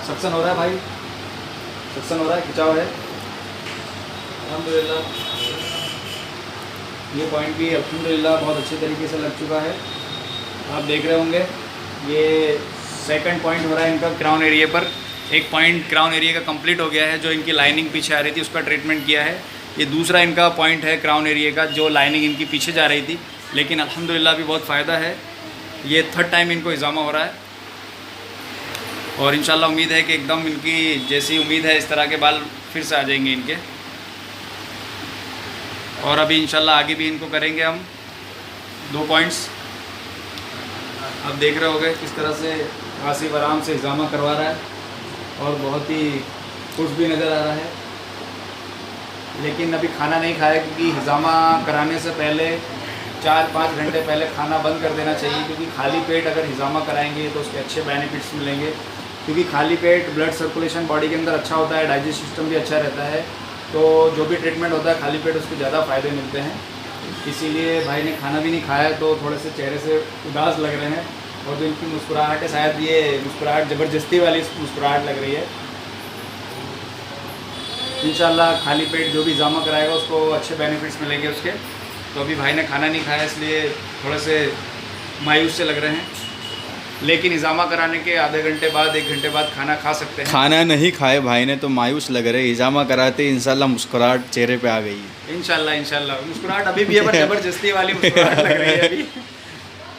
सक्सन हो रहा है भाई, सक्सन हो रहा है, खिंचाव है अल्हम्दुलिल्लाह। ये पॉइंट भी अल्हम्दुलिल्लाह बहुत अच्छे तरीके से लग चुका है, आप देख रहे होंगे। ये सेकंड पॉइंट हो रहा है इनका क्राउन एरिया पर। एक पॉइंट क्राउन एरिया का कंप्लीट हो गया है, जो इनकी लाइनिंग पीछे आ रही थी उसका ट्रीटमेंट किया है। ये दूसरा इनका पॉइंट है क्राउन एरिया का, जो लाइनिंग इनकी पीछे जा रही थी लेकिन अल्हम्दुलिल्लाह अभी बहुत फ़ायदा है। ये 3rd टाइम इनको हिजामा हो रहा है और इंशाल्लाह उम्मीद है कि एकदम इनकी जैसी उम्मीद है इस तरह के बाल फिर से आ जाएंगे इनके। और अभी इंशाल्लाह आगे भी इनको करेंगे हम 2 पॉइंट्स। आप देख रहे होगे किस तरह से आसिफ आराम से हिजामा करवा रहा है और बहुत ही खुश भी नज़र आ रहा है। लेकिन अभी खाना नहीं खाया क्योंकि हिजामा कराने से पहले 4-5 घंटे पहले खाना बंद कर देना चाहिए, क्योंकि खाली पेट अगर हिजामा कराएंगे तो उसके अच्छे बेनिफिट्स मिलेंगे। क्योंकि खाली पेट ब्लड सर्कुलेशन बॉडी के अंदर अच्छा होता है, डाइजेस्ट सिस्टम भी अच्छा रहता है, तो जो भी ट्रीटमेंट होता है खाली पेट उसके ज़्यादा फ़ायदे मिलते हैं। इसीलिए भाई ने खाना भी नहीं खाया तो थोड़े से चेहरे से उदास लग रहे हैं और जो इनकी मुस्कुराहट है शायद ये मुस्कुराहट ज़बरदस्ती वाली मुस्कुराहट लग रही है। इंशाल्लाह खाली पेट जो भी हिजामा कराएगा उसको अच्छे बेनिफिट्स मिलेंगे उसके। तो अभी भाई ने खाना नहीं खाया इसलिए थोड़े से मायूस से लग रहे हैं, लेकिन हिजामा कराने के आधे घंटे बाद 1 घंटे बाद खाना खा सकते हैं। खाना नहीं खाए भाई ने तो मायूस लग रहे, हिजामा कराते इंशाल्लाह मुस्कुराहट चेहरे पे आ गई है। इंशाल्लाह मुस्कुराहट अभी भी है पर ज़बरदस्ती वाली मुस्कुराहट लग रही है अभी।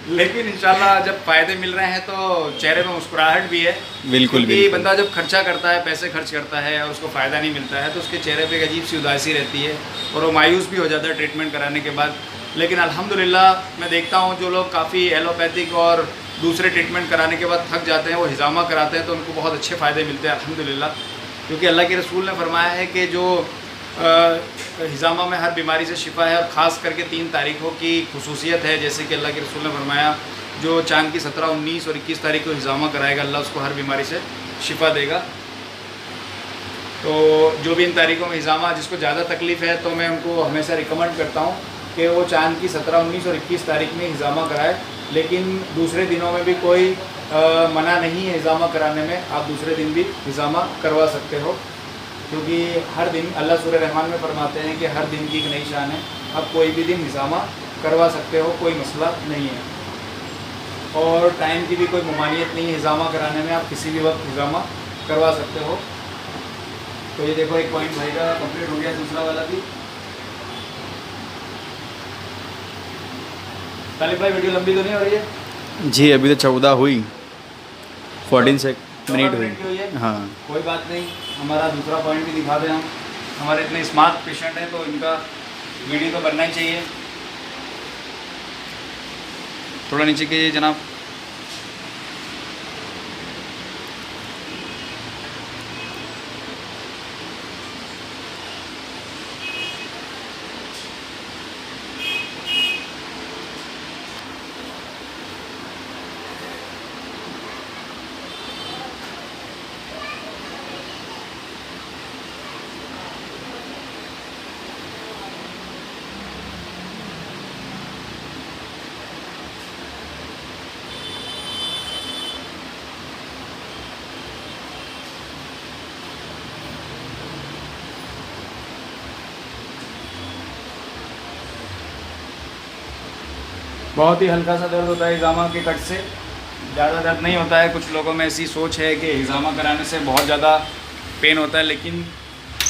लेकिन इंशाल्लाह जब फ़ायदे मिल रहे हैं तो चेहरे में मुस्कुराहट भी है। बिल्कुल क्योंकि बिल्कुल। बंदा जब खर्चा करता है, पैसे खर्च करता है और उसको फ़ायदा नहीं मिलता है तो उसके चेहरे पे एक अजीब सी उदासी रहती है और वो मायूस भी हो जाता है ट्रीटमेंट कराने के बाद। लेकिन अल्हम्दुलिल्लाह मैं देखता हूँ जो लोग काफ़ी एलोपैथिक और दूसरे ट्रीटमेंट कराने के बाद थक जाते हैं, वो हिजामा कराते हैं तो उनको बहुत अच्छे फ़ायदे मिलते हैं अल्हम्दुलिल्लाह। क्योंकि अल्लाह के रसूल ने फरमाया है कि जो हिजामा में हर बीमारी से शिफा है, और ख़ास करके 3 तारीखों की खुसूसियत है। जैसे कि अल्लाह के रसूल ने फरमाया जो चांद की 17, 19 और 21 तारीख को हिजामा कराएगा अल्लाह उसको हर बीमारी से शिफा देगा। तो जो भी इन तारीखों में हिजामा जिसको ज़्यादा तकलीफ़ है तो मैं उनको हमेशा रिकमेंड करता हूँ कि वो चांद की 17, 19 और 21 तारीख में हिजामा कराए। लेकिन दूसरे दिनों में भी कोई मना नहीं है हिजामा कराने में, आप दूसरे दिन भी हिजामा करवा सकते हो। क्योंकि हर दिन अल्लाह सूरह रहमान में फरमाते हैं कि हर दिन की एक नई शान है, आप कोई भी दिन हिजामा करवा सकते हो, कोई मसला नहीं है। और टाइम की भी कोई ममानियत नहीं है हिजामा कराने में, आप किसी भी वक्त हिजामा करवा सकते हो। तो ये देखो एक पॉइंट भाई का कंप्लीट हो गया, दूसरा वाला भी। तालिब भाई वीडियो लंबी तो नहीं हो रही है? जी अभी तो 14 हुई, 14 मिनट हुई। की हुई है? हाँ कोई बात नहीं, हमारा दूसरा पॉइंट भी दिखा दें हम। हमारे इतने स्मार्ट पेशेंट हैं तो इनका वीडियो तो बनना ही चाहिए। थोड़ा नीचे कीजिए जनाब। बहुत ही हल्का सा दर्द होता है हिजामा के कट से, ज़्यादा दर्द नहीं होता है। कुछ लोगों में ऐसी सोच है कि हिजामा कराने से बहुत ज़्यादा पेन होता है, लेकिन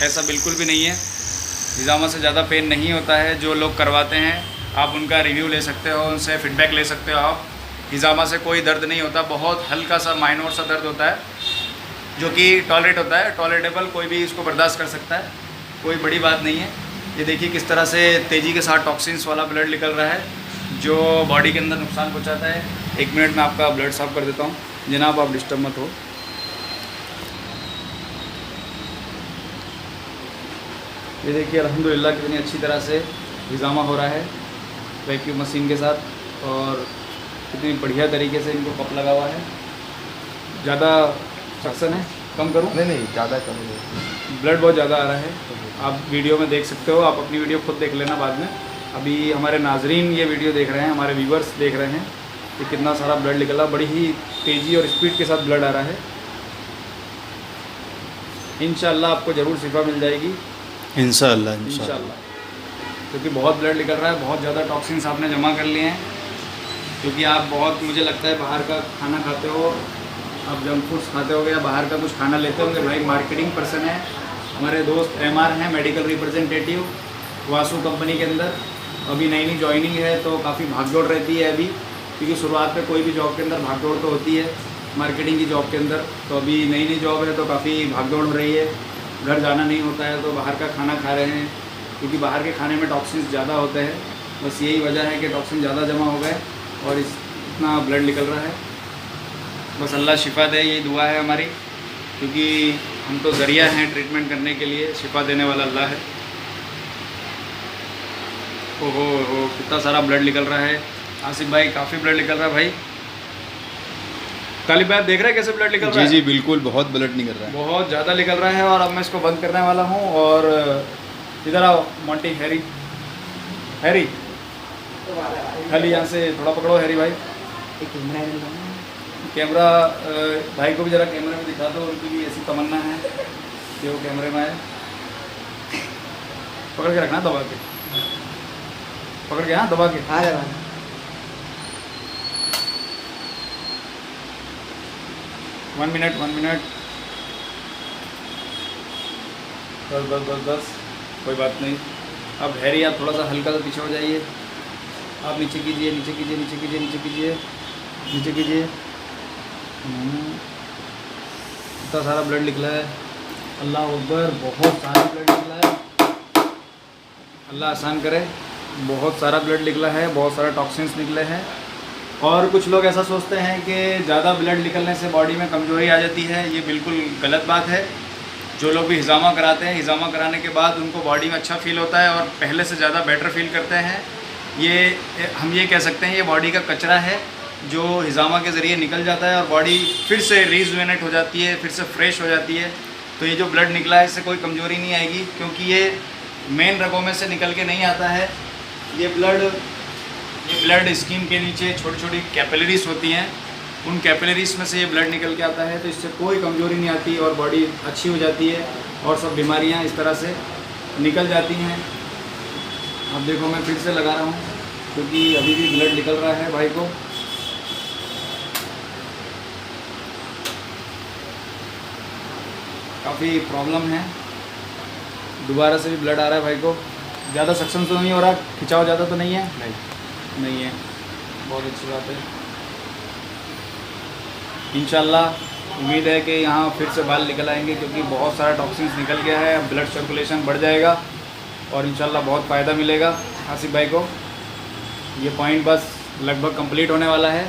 ऐसा बिल्कुल भी नहीं है। हिजामा से ज़्यादा पेन नहीं होता है। जो लोग करवाते हैं आप उनका रिव्यू ले सकते हो, उनसे फीडबैक ले सकते हो आप। हिजामा से कोई दर्द नहीं होता, बहुत हल्का सा माइनर सा दर्द होता है जो कि टॉलरेट होता है, टॉलरेटेबल, कोई भी इसको बर्दाश्त कर सकता है, कोई बड़ी बात नहीं है। ये देखिए किस तरह से तेज़ी के साथ टॉक्सिन्स वाला ब्लड निकल रहा है जो बॉडी के अंदर नुकसान पहुंचाता है। 1 मिनट में आपका ब्लड साफ कर देता हूं जनाब, आप डिस्टर्ब मत हो। ये देखिए अल्हम्दुलिल्लाह कितनी अच्छी तरह से हिजामा हो रहा है वैक्यूम मशीन के साथ, और कितनी बढ़िया तरीके से इनको कप लगा हुआ है। ज़्यादा सक्शन है, कम करूँ? नहीं ज़्यादा कम नहीं। ब्लड बहुत ज़्यादा आ रहा है, आप वीडियो में देख सकते हो, आप अपनी वीडियो खुद देख लेना बाद में। अभी हमारे नाजरीन ये वीडियो देख रहे हैं, हमारे व्यूवर्स देख रहे हैं कि कितना सारा ब्लड निकला, बड़ी ही तेज़ी और स्पीड के साथ ब्लड आ रहा है। इंशाल्लाह आपको ज़रूर शिफा मिल जाएगी इंशाल्लाह। क्योंकि बहुत ब्लड निकल रहा है, बहुत ज़्यादा टॉक्सिन्स आपने जमा कर लिए हैं। क्योंकि आप बहुत, मुझे लगता है बाहर का खाना खाते हो, आप जंक फूड्स खाते हो या बाहर का कुछ खाना लेते होंगे। भाई मार्केटिंग पर्सन है, हमारे दोस्त MR हैं, मेडिकल रिप्रेजेंटेटिव वासु कंपनी के अंदर, अभी नई नई ज्वाइनिंग है तो काफ़ी भागदौड़ रहती है अभी, क्योंकि शुरुआत में कोई भी जॉब के अंदर भागदौड़ तो होती है, मार्केटिंग की जॉब के अंदर। तो अभी नई नई जॉब है तो काफ़ी भागदौड़ हो रही है, घर जाना नहीं होता है तो बाहर का खाना खा रहे हैं, क्योंकि बाहर के खाने में टॉक्सिन्स ज़्यादा होते हैं। बस यही वजह है कि टॉक्सिन ज़्यादा जमा हो गए और इतना ब्लड निकल रहा है। बस अल्लाह शिफा दे, यही दुआ है हमारी, क्योंकि हम तो ज़रिया हैं ट्रीटमेंट करने के लिए, शिफा देने वाला अल्लाह है। ओहो हो, कितना सारा ब्लड निकल रहा है आसिफ भाई, काफ़ी ब्लड निकल रहा है भाई। तालिब भाई आप देख रहे हैं कैसे ब्लड निकल रहा है? जी बिल्कुल, बहुत ब्लड निकल रहा है, बहुत ज़्यादा निकल रहा है। और अब मैं इसको बंद करने वाला हूँ। और इधर आओ मोंटी, हैरी हैरी खाली यहाँ से थोड़ा पकड़ो हैरी भाई। कैमरा भाई को भी ज़रा कैमरे में दिखा दो, उनकी भी ऐसी तमन्ना है कि वो कैमरे में आए। पकड़ के रखना, दबा के पकड़ के, हाँ दबा के। हाँ दबा। 1 मिनट 1 मिनट, बस कोई बात नहीं। अब हैरी आप थोड़ा सा हल्का सा पीछे हो जाइए, आप नीचे कीजिए, नीचे कीजिए, नीचे कीजिए, नीचे कीजिए, नीचे कीजिए। इतना सारा ब्लड निकला है, अल्लाह अकबर, बहुत सारा ब्लड निकला है, अल्लाह आसान करे। बहुत सारा ब्लड निकला है, बहुत सारा टॉक्सिन्स निकले हैं। और कुछ लोग ऐसा सोचते हैं कि ज़्यादा ब्लड निकलने से बॉडी में कमज़ोरी आ जाती है, ये बिल्कुल गलत बात है। जो लोग भी हिजामा कराते हैं, हिजामा कराने के बाद उनको बॉडी में अच्छा फील होता है और पहले से ज़्यादा बेटर फील करते हैं। ये हम ये कह सकते हैं ये बॉडी का कचरा है जो हिजामा के ज़रिए निकल जाता है और बॉडी फिर से रीजुवेनेट हो जाती है, फिर से फ्रेश हो जाती है। तो ये जो ब्लड निकला है इससे कोई कमज़ोरी नहीं आएगी, क्योंकि ये मेन रगों में से निकल के नहीं आता है। ये ब्लड स्किन के नीचे छोटी छोटी कैपिलरीज होती हैं, उन कैपिलरीज में से ये ब्लड निकल के आता है। तो इससे कोई कमज़ोरी नहीं आती और बॉडी अच्छी हो जाती है और सब बीमारियां इस तरह से निकल जाती हैं। अब देखो मैं फिर से लगा रहा हूँ, क्योंकि अभी भी ब्लड निकल रहा है भाई को। काफ़ी प्रॉब्लम है, दोबारा से भी ब्लड आ रहा है भाई को। ज़्यादा सक्शन तो नहीं हो रहा, खिंचाव ज़्यादा तो नहीं है? नहीं है, बहुत अच्छी बात है। इंशाल्लाह उम्मीद है कि यहाँ फिर से बाल निकल आएंगे, क्योंकि बहुत सारा टॉक्सिन्स निकल गया है। अब ब्लड सर्कुलेशन बढ़ जाएगा और इंशाल्लाह बहुत फ़ायदा मिलेगा आसिफ भाई को। ये पॉइंट बस लगभग कंप्लीट होने वाला है।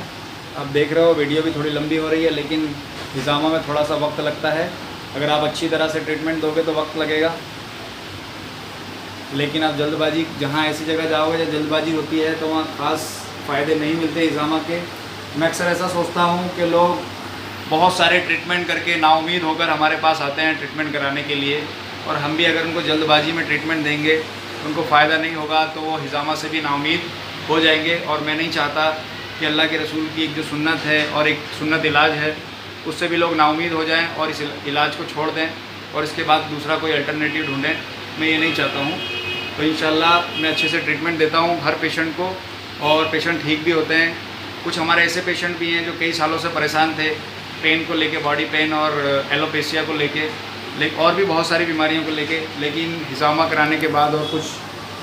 आप देख रहे हो वीडियो भी थोड़ी लंबी हो रही है, लेकिन हिजामा में थोड़ा सा वक्त लगता है। अगर आप अच्छी तरह से ट्रीटमेंट दोगे तो वक्त लगेगा, लेकिन आप जल्दबाजी, जहाँ ऐसी जगह जाओगे जहाँ जल्दबाजी होती है तो वहाँ ख़ास फ़ायदे नहीं मिलते हिजामा के। मैं अक्सर ऐसा सोचता हूँ कि लोग बहुत सारे ट्रीटमेंट करके नाउम्मीद होकर हमारे पास आते हैं ट्रीटमेंट कराने के लिए, और हम भी अगर उनको जल्दबाजी में ट्रीटमेंट देंगे उनको फ़ायदा नहीं होगा तो वो हिजामा से भी नाउम्मीद हो जाएंगे। और मैं नहीं चाहता कि अल्लाह के रसूल की एक जो सुन्नत है और एक सुन्नत इलाज है उससे भी लोग नाउम्मीद हो जाएं और इस इलाज को छोड़ दें और इसके बाद दूसरा कोई अल्टरनेटिव ढूंढें। मैं ये नहीं चाहता हूँ। तो इंशाल्लाह मैं अच्छे से ट्रीटमेंट देता हूँ हर पेशेंट को, और पेशेंट ठीक भी होते हैं। कुछ हमारे ऐसे पेशेंट भी हैं जो कई सालों से परेशान थे पेन को लेके, बॉडी पेन और एलोपेशिया को लेके, और भी बहुत सारी बीमारियों को लेके, लेकिन हिजामा कराने के बाद और कुछ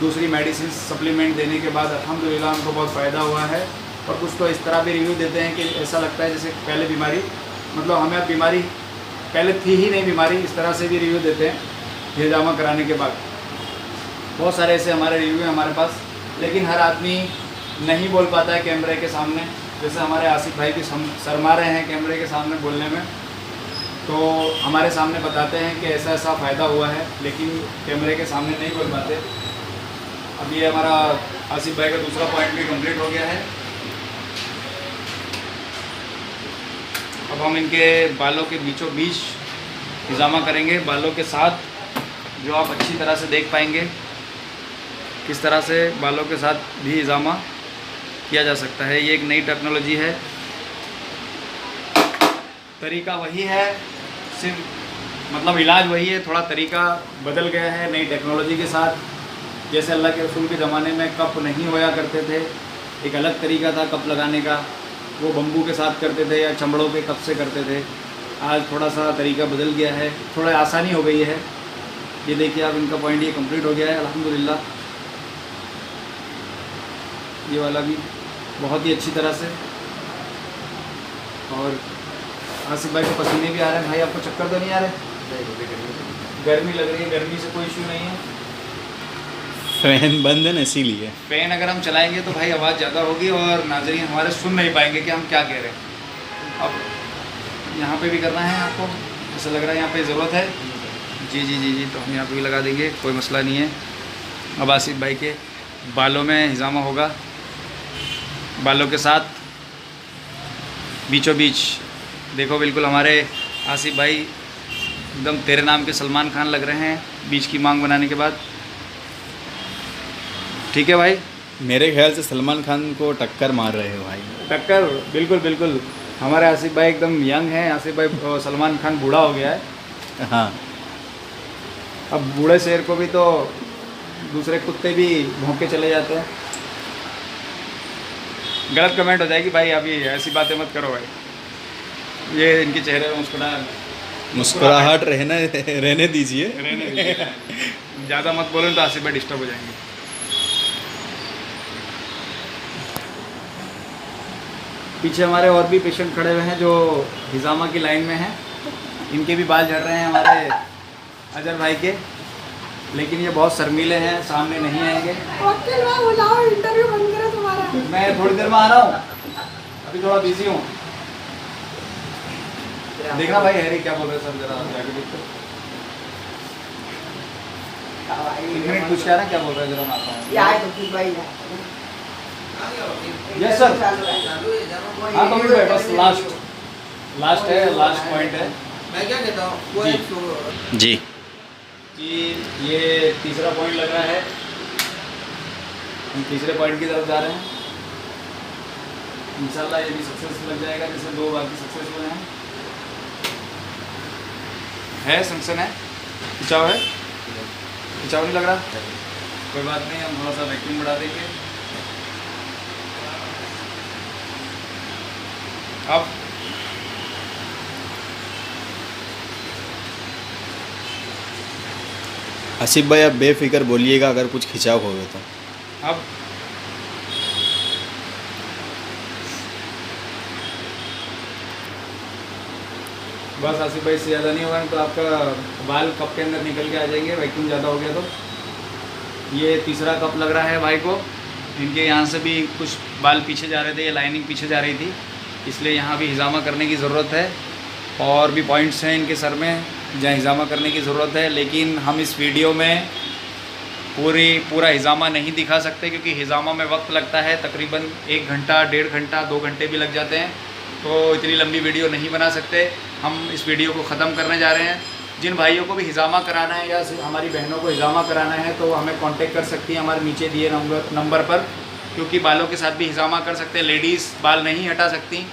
दूसरी मेडिसिन सप्लीमेंट देने के बाद अल्हम्दुलिल्लाह उनको बहुत फ़ायदा हुआ है। और कुछ तो इस तरह भी रिव्यू देते हैं कि ऐसा लगता है जैसे पहले बीमारी, मतलब हमें अब बीमारी पहले थी ही नहीं बीमारी, इस तरह से भी रिव्यू देते हैं हिजामा कराने के बाद। बहुत सारे ऐसे हमारे रिव्यू हैं हमारे पास, लेकिन हर आदमी नहीं बोल पाता है कैमरे के सामने। जैसे हमारे आसिफ भाई भी शर्मा रहे हैं कैमरे के सामने बोलने में, तो हमारे सामने बताते हैं कि ऐसा ऐसा फ़ायदा हुआ है, लेकिन कैमरे के सामने नहीं बोल पाते। अब ये हमारा आसिफ भाई का दूसरा पॉइंट भी कंप्लीट हो गया है। अब हम इनके बालों के बीचों बीच हिजामा करेंगे, बालों के साथ, जो आप अच्छी तरह से देख पाएंगे किस तरह से बालों के साथ भी हिजामा किया जा सकता है। ये एक नई टेक्नोलॉजी है, तरीका वही है, सिर्फ मतलब इलाज वही है, थोड़ा तरीका बदल गया है नई टेक्नोलॉजी के साथ। जैसे अल्लाह के रसूल के ज़माने में कप नहीं होया करते थे, एक अलग तरीका था कप लगाने का, वो बम्बू के साथ करते थे या चमड़ों के कप से करते थे। आज थोड़ा सा तरीका बदल गया है, थोड़ा आसानी हो गई है। ये देखिए आप, इनका पॉइंट ये कंप्लीट हो गया है अल्हम्दुलिल्लाह। ये वाला भी बहुत ही अच्छी तरह से। और आसिफ भाई को पसीने भी आ रहे हैं। भाई आपको चक्कर तो नहीं आ रहे? गर्मी लग रही है, गर्मी से कोई इशू नहीं है। फैन बंद है ना इसीलिए। फ़ैन अगर हम चलाएंगे तो भाई आवाज़ ज़्यादा होगी और नाज़रीन हमारे सुन नहीं पाएंगे कि हम क्या कह रहे हैं। अब यहाँ पे भी करना है आपको, ऐसा लग रहा है यहाँ पे ज़रूरत है। जी जी जी जी, तो हम यहाँ पे भी लगा देंगे, कोई मसला नहीं है। अब आसिफ भाई के बालों में हिजामा होगा, बालों के साथ बीचों बीच। देखो बिल्कुल हमारे आसिफ भाई एकदम तेरे नाम के सलमान खान लग रहे हैं बीच की मांग बनाने के बाद। ठीक है भाई, मेरे ख्याल से सलमान खान को टक्कर मार रहे हो भाई। टक्कर बिल्कुल बिल्कुल। हमारे आसिफ भाई एकदम यंग हैं। आसिफ भाई सलमान खान बूढ़ा हो गया है। हाँ, अब बूढ़े शेर को भी तो दूसरे कुत्ते भी भौंके चले जाते हैं। गलत कमेंट हो जाएगी भाई, अभी ऐसी बातें मत करो भाई। ये इनके चेहरे में मुस्कुराहट रहने दीजिए। रहने दीजिए। ज़्यादा मत बोलो तो आसिफ भाई डिस्टर्ब हो जाएंगे। पीछे हमारे और भी पेशेंट खड़े हुए हैं जो हिजामा की लाइन में हैं। इनके भी बाल झड़ रहे हैं हमारे अजहर भाई के, लेकिन ये बहुत शर्मीले हैं, सामने नहीं आएंगे। इंटरव्यू बंद करो तुम्हारा। मैं थोड़ी देर में आ रहा हूँ, अभी थोड़ा बिजी हूँ। देखना भाई हैरी क्या बोल रहे हैं सर, जरा जाके देखते। एक मिनट पूछ के आ रहे हैं क्या बोल रहे हैं, जरा मैं आता हूँ। Yes sir. हाँ तो भाई बस लास्ट है, लास्ट पॉइंट है। मैं क्या कहता हूँ जी कि ये तीसरा पॉइंट लग रहा है, हम तीसरे पॉइंट की तरफ जा रहे हैं। इंशाल्लाह ये भी सक्सेस लग जाएगा, जैसे 2 बाकी सक्सेस हुए हैं। सैंक्शन है, खिंचाव है, खिंचाव नहीं लग रहा, कोई बात नहीं, हम थोड़ा सा वैक्यूम बढ़ा देंगे। अब आसिफ भाई, आप बेफिक्र बोलिएगा अगर कुछ खिंचाव हो गया तो। अब बस आसिफ भाई से ज़्यादा नहीं होगा तो आपका बाल कप के अंदर निकल के आ जाएंगे, वैक्यूम ज़्यादा हो गया तो। ये तीसरा कप लग रहा है भाई को। इनके यहाँ से भी कुछ बाल पीछे जा रहे थे, ये लाइनिंग पीछे जा रही थी, इसलिए यहाँ भी हिजामा करने की ज़रूरत है। और भी पॉइंट्स हैं इनके सर में जहाँ हिजामा करने की ज़रूरत है, लेकिन हम इस वीडियो में पूरा हिजामा नहीं दिखा सकते क्योंकि हिजामा में वक्त लगता है, तकरीबन 1 घंटा, 1.5 घंटा, 2 घंटे भी लग जाते हैं, तो इतनी लंबी वीडियो नहीं बना सकते। हम इस वीडियो को ख़त्म करने जा रहे हैं। जिन भाइयों को भी हिजामा कराना है या हमारी बहनों को हिजामा कराना है तो हमें कांटेक्ट कर सकती हैं हमारे नीचे दिए नंबर पर, क्योंकि बालों के साथ भी हिजामा कर सकते हैं। लेडीज़ बाल नहीं हटा सकती,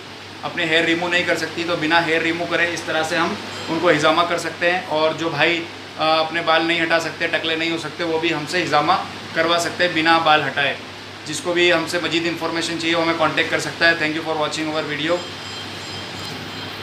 अपने हेयर रिमूव नहीं कर सकती, तो बिना हेयर रिमूव करे इस तरह से हम उनको हिजामा कर सकते हैं। और जो भाई अपने बाल नहीं हटा सकते, टकले नहीं हो सकते, वो भी हमसे हिजामा करवा सकते हैं बिना बाल हटाए। जिसको भी हमसे मज़ीद इन्फॉर्मेशन चाहिए वो हमें कांटेक्ट कर सकता है। Thank you for watching our video.